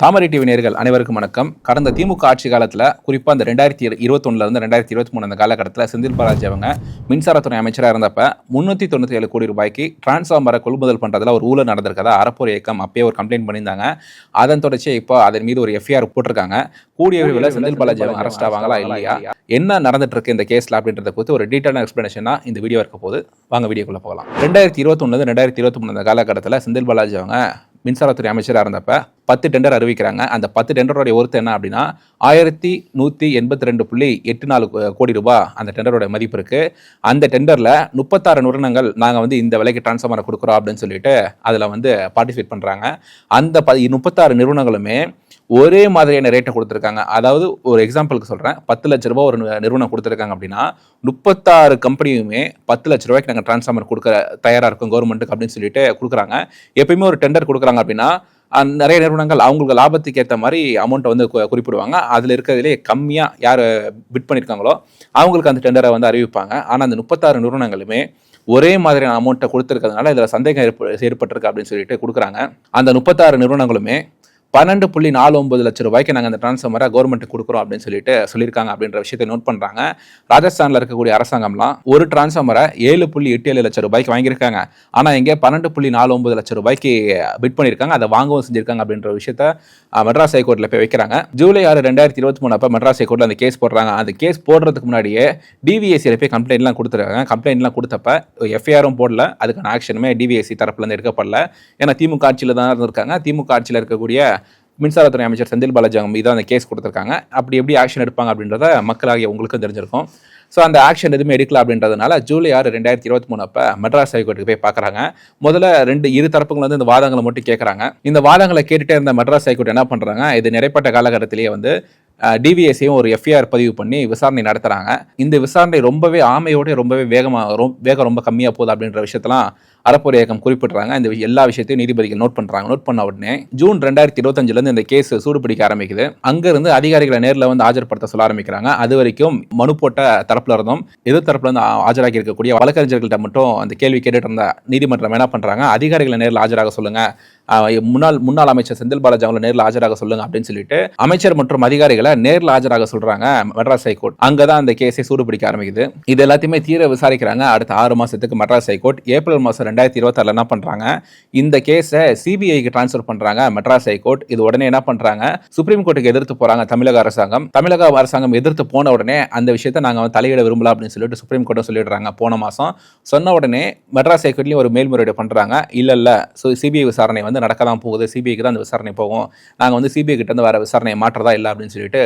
தாமரை TV நேயர்கள் அனைவருக்கும் வணக்கம். கடந்த திமுக ஆட்சி காலத்தில் குறிப்பாக அந்த 2021 2023 அந்த காலகட்டத்தில் செந்தில் பாலாஜி அவங்க மின்சாரத்துறை அமைச்சராக இருந்தப்ப 397 கோடி ரூபாய்க்கு டிரான்ஸ்ஃபார்மரை கொள்முதல் பண்ணுறதுல ஒரு ஊழல் நடந்திருக்கதா அறப்போர் இயக்கம் அப்பயே ஒரு கம்ப்ளைண்ட் பண்ணியிருந்தாங்க. அதன் தொடர்ச்சியாக இப்போ அதன் மீது ஒரு எஃப்ஐஆர் போட்டிருக்காங்க. கூடிய விரைவில் செந்தில் பாலாஜி அவங்க அரெஸ்ட் ஆவாங்களா இல்லையா, என்ன நடந்துட்டு இருக்கு இந்த கேஸில் அப்படின்றத குறித்து ஒரு டீட்டெயிலான எக்ஸ்பிளனேஷனா இந்த வீடியோ இருக்க போது. வாங்க வீடியோக்குள்ள போகலாம். 2021 2023 அந்த காலகட்டத்தில் செந்தில் பாலாஜி அவங்க மின்சாரத்துறை அமைச்சராக இருந்தப்ப 10 டெண்டர் அறிவிக்கிறாங்க. அந்த 10 டெண்டரோடைய ஒருத்தர் என்ன அப்படின்னா 1182.84 கோடி ரூபாய் அந்த டெண்டரோட மதிப்பு இருக்கு. அந்த டெண்டரில் 36 நிறுவனங்கள் நாங்கள் இந்த விலைக்கு டிரான்ஸ்ஃபார்மரை கொடுக்குறோம் அப்படின்னு சொல்லிட்டு அதில் பார்ட்டிசிபேட் பண்ணுறாங்க. அந்த 36 நிறுவனங்களுமே ஒரே மாதிரியான ரேட்டை கொடுத்துருக்காங்க. அதாவது ஒரு எக்ஸாம்பிளுக்கு சொல்கிறேன், 10 லட்ச ரூபா ஒரு நிறுவனம் கொடுத்துருக்காங்க அப்படின்னா 36 கம்பெனியுமே 10 லட்ச ரூபாய்க்கு நாங்கள் டிரான்ஸ்ஃபார்மர் கொடுக்க தயாராக இருக்கும் கவர்மெண்ட்டுக்கு அப்படின்னு சொல்லிட்டு கொடுக்குறாங்க. எப்பயுமே ஒரு டெண்டர் கொடுக்குறாங்க அப்படின்னா நிறைய நிறுவனங்கள் அவங்களுக்கு லாபத்துக்கு ஏற்ற மாதிரி அமௌண்ட்டை குறிப்பிடுவாங்க. அதில் இருக்கிறதுலே கம்மியாக யார் பிட் பண்ணியிருக்காங்களோ அவங்களுக்கு அந்த டெண்டரை அறிவிப்பாங்க. ஆனால் அந்த 36 நிறுவனங்களுமே ஒரே மாதிரியான அமௌண்ட்டை கொடுத்துருக்கிறதுனால இதில் சந்தேகம் ஏற்பட்டிருக்கு அப்படின்னு சொல்லிட்டு கொடுக்குறாங்க. அந்த 36 நிறுவனங்களுமே 12.49 லட்சம் ரூபாய்க்கு நாங்கள் அந்த டிரான்ஸ்ஃபார்மரை கவர்மெண்ட்டுக்கு கொடுக்குறோம் அப்படின்னு சொல்லியிருக்காங்க அப்படின்ற விஷயத்தை நோட் பண்ணுறாங்க. ராஜஸ்தானில் இருக்கக்கூடிய அரசாங்கம்லாம் ஒரு டிரான்ஸ்ஃபார்மரை 7.87 லட்சம் ரூபாய்க்கு வாங்கியிருக்காங்க. ஆனால் இங்கே 12.49 லட்சம் ரூபாய்க்கு பிட் பண்ணியிருக்காங்க. அதை வாங்கவும் செஞ்சிருக்காங்க அப்படின்ற விஷயத்த மெட்ராஸ் ஹைகோர்ட்டில் போய் வைக்கிறாங்க. ஜூலை 6 2023 அப்போ மெட்ராஸ் ஹைகோர்ட்டில் அந்த கேஸ் போடுறாங்க. அந்த கேஸ் போடுறதுக்கு முன்னாடியே டிவிஎஸ்சியில் போய் கம்ப்ளைண்ட்லாம் கொடுத்துருக்காங்க. கம்ப்ளைண்ட்லாம் கொடுத்தப்ப எஃப்ஐஆரும் போடல, அதுக்கான ஆக்ஷனுமே டிவிஎஸ்சி தரப்புலேருந்து எடுக்கப்படல. ஏன்னா திமுக ஆட்சியில் தான் இருந்திருக்காங்க. திமுக ஆட்சியில் இருக்கக்கூடிய மின்சாரத்துறை அமைச்சர் செந்தில் பாலாஜி அவங்க மீது அந்த கேஸ் கொடுத்துருக்காங்க. அப்படி எப்படி ஆக்ஷன் எடுப்பாங்க அப்படின்றத மக்களாகிய உங்களுக்கும் தெரிஞ்சிருக்கும். ஸோ அந்த ஆக்ஷன் எதுவுமே எடுக்கல அப்படின்றதுனால ஜூலை 6 2023 அப்போ மெட்ராஸ் ஹைகோர்ட்டுக்கு போய் பார்க்குறாங்க. முதல்ல இரு தரப்புகள் இந்த வாதங்களை மட்டும் கேட்குறாங்க. இந்த வாதங்களை கேட்டுகிட்டே இருந்த மெட்ராஸ் ஹைகோர்ட் என்ன பண்ணுறாங்க, இது நிறைப்பட்ட காலகட்டத்திலேயே டிவிஎஸ்சியும் ஒரு எஃப்ஐஆர் பதிவு பண்ணி விசாரணை நடத்துகிறாங்க. இந்த விசாரணை ரொம்பவே ஆமையோட ரொம்பவே வேகம் ரொம்ப கம்மியாக போகுது அப்படின்ற விஷயத்தெல்லாம் அறப்போர் இயக்கம் குறிப்பிட்றாங்க. இந்த எல்லா விஷயத்தையும் நீதிபதிகள் நோட் பண்ணுறாங்க. நோட் பண்ண உடனே ஜூன் 2025 இந்த கேஸ் சூடுபிடிக்க ஆரம்பிக்குது. அங்கிருந்து அதிகாரிகளை நேரில் ஆஜர்படுத்த சொல்ல ஆரம்பிக்கிறாங்க. அது வரைக்கும் மனு போட்ட தரப்புல இருந்தும் எதிர் தரப்புல இருந்து ஆஜராகி இருக்கக்கூடிய வழக்கறிஞர்கள்ட்ட மட்டும் அந்த கேள்வி கேட்டுட்டு இருந்த நீதிமன்றம் என்ன பண்றாங்க, அதிகாரிகளை நேரில் ஆஜராக சொல்லுங்க, முன்னாள் அமைச்சர் செந்தில் பாலாஜி அவங்களை நேரில் ஆஜராக சொல்லுங்க அப்படின்னு சொல்லிட்டு அமைச்சர் மற்றும் அதிகாரிகளை நேரில் ஆஜராக சொல்றாங்க மெட்ராஸ் ஹைகோர்ட். அங்கதான் அந்த கேஸை சூடுபிடிக்க ஆரம்பிக்குது. இது எல்லாத்தையுமே தீர விசாரிக்கிறாங்க. அடுத்த 6 மாசத்துக்கு மெட்ராஸ் ஹைகோர்ட் ஏப்ரல் மாசம் 2026 என்ன பண்றாங்க, இந்த கேஸை சிபிஐக்கு டிரான்ஸ்ஃபர் பண்றாங்க மெட்ராஸ் ஹைகோர்ட். இது உடனே என்ன பண்றாங்க, சுப்ரீம் கோர்ட்டுக்கு எதிர்த்து போறாங்க தமிழக அரசாங்கம் எதிர்த்து போன உடனே அந்த விஷயத்தை நாங்க தலையிட விரும்பல அப்படின்னு சொல்லிட்டு சுப்ரீம் கோர்ட்டும் சொல்லிடுறாங்க. போன மாசம் சொன்ன உடனே மெட்ராஸ் ஹைகோர்ட்லயும் ஒரு மேல்முறையீடு பண்றாங்க. இல்ல சிபிஐ விசாரணை நடக்க தான் போகுது, சிபிஐக்கு தான் அந்த விசாரணை போகும், நாங்க சிபிஐ கிட்ட இருந்து வர விசாரணையை மாற்றதா இல்லை அப்படின்னு சொல்லிட்டு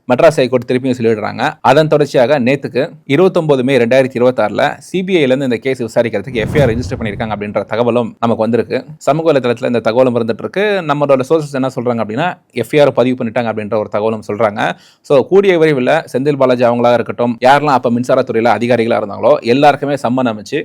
மெட்ராஸ் ஹைகோர்ட் திருப்பியும் சொல்லிடுறாங்க. அதன் தொடர்ச்சியாக நேற்றுக்கு 29 மே 2026 சிபிஐலேருந்து இந்த கேஸ் விசாரிக்கிறதுக்கு எஃப்ஐஆர் ரெஜிஸ்டர் பண்ணியிருக்காங்க அப்படின்ற தகவலும் நமக்கு வந்திருக்கு. சமூக வலைதளத்தில் இந்த தகவலும் இருந்துட்டு இருக்கு. நம்மளோட சோர்சஸ் என்ன சொல்றாங்க அப்படின்னா எஃப்ஐஆர் பதிவு பண்ணிட்டாங்க அப்படின்ற ஒரு தகவலும் சொல்றாங்க. ஸோ கூடிய விரைவில் செந்தில் பாலாஜி அவங்களாக இருக்கட்டும், யாரெல்லாம் அப்போ மின்சாரத்துறையில் அதிகாரிகளாக இருந்தாங்களோ எல்லாருக்குமே சம்மன் அமைச்சு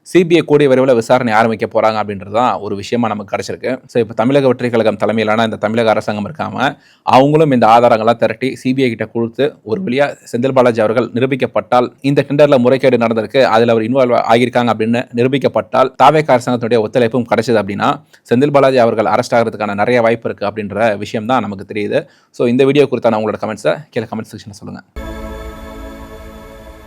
சிபிஐ கூடிய விரைவில் விசாரணை ஆரம்பிக்க போகிறாங்க அப்படின்றது தான் ஒரு விஷயமா நமக்கு கிடச்சிருக்கு. ஸோ இப்போ தமிழக வெற்றி கழகம் தலைமையிலான இந்த தமிழக அரசாங்கம் இருக்காமல் அவங்களும் இந்த ஆதாரங்களாக திரட்டி சிபிஐ கிட்ட கொடுத்து ஒரு வழியாக செந்தில் பாலாஜி அவர்கள் நிரூபிக்கப்பட்டால், இந்த டெண்டரில் முறைகேடு நடந்திருக்கு, அதில் அவர் இன்வால்வ் ஆகியிருக்காங்க அப்படின்னு நிரூபிக்கப்பட்டால், தாவேக அரசாங்கத்துடைய ஒத்துழைப்பும் கிடைச்சது அப்படின்னா செந்தில் பாலாஜி அவர்கள் அரெஸ்ட் ஆகிறதுக்கான நிறைய வாய்ப்பு இருக்குது அப்படின்ற விஷயம் தான் நமக்கு தெரியுது. ஸோ இந்த வீடியோ குறித்தான உங்களோட கமெண்ட்ஸை கீழே கமெண்ட் செக்ஷனில் சொல்லுங்கள்.